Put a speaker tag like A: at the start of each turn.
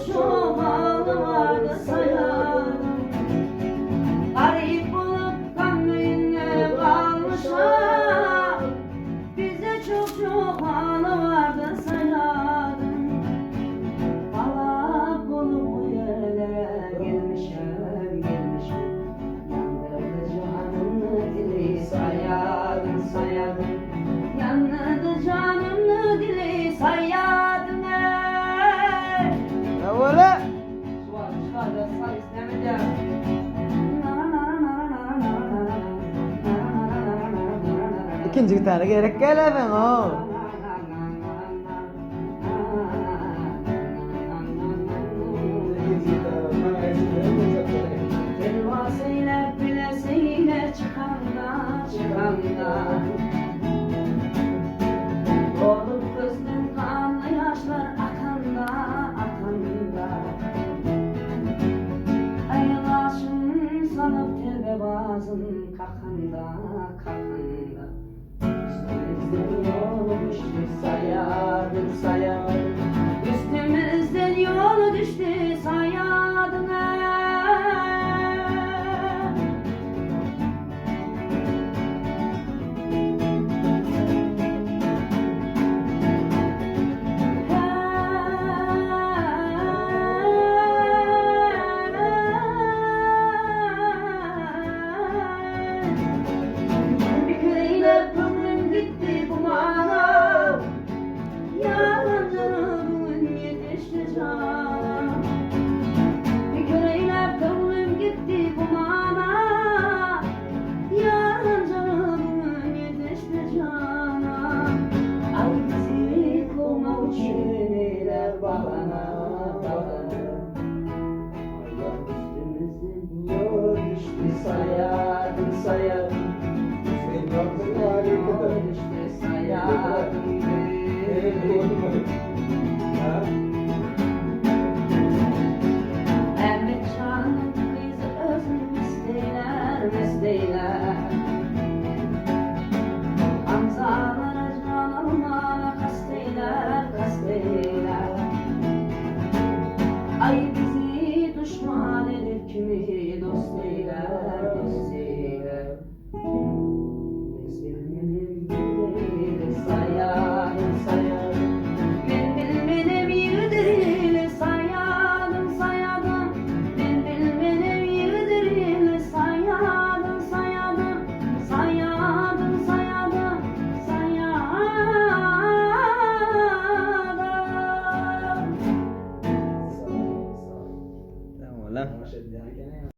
A: çok halı vardı sayardım. Garip olup kamyonla kalmışlar. Bizde çok halı vardı sayardım. Alap olup bu yerlere gelmişem. Yandırdı canımı dili sayardım. Yandırdı canımı dili sayardım.
B: Ne böyle?
A: Suat çıkardı say istemeyeceğim.
B: İkinci gitarı gerek gelemem o.
A: Elvasıyla bilesiyle çıkanda olup gözden kanlı yaşlar akanda Aylaşım sanıp tevbe bazım kakanda Üstümüzden yolu düştü sayardım. Üstümüzden yolu düştü sayardım. Bir köyle ömrüm gitti bu mana. Yarın canımın yetişti cana. Bir köyle ömrüm gitti bu mana. Yarın canımın yetişti cana. Ay bizi kovmak için eyler bahana. Üstümüzden yol düştü sayardım. Düştü sayardım. Emmet canım kızı özüm isteyler. Hamzalara canıma kasteyler. Ay bizi düşman edip kimi dost eyler. Biz bilmenim yürüdüğünü sayardım. Ben bilmenim yürüdüğünü sayardım. Ben bilmenim yürüdüğünü sayardım.
B: Tamam lan.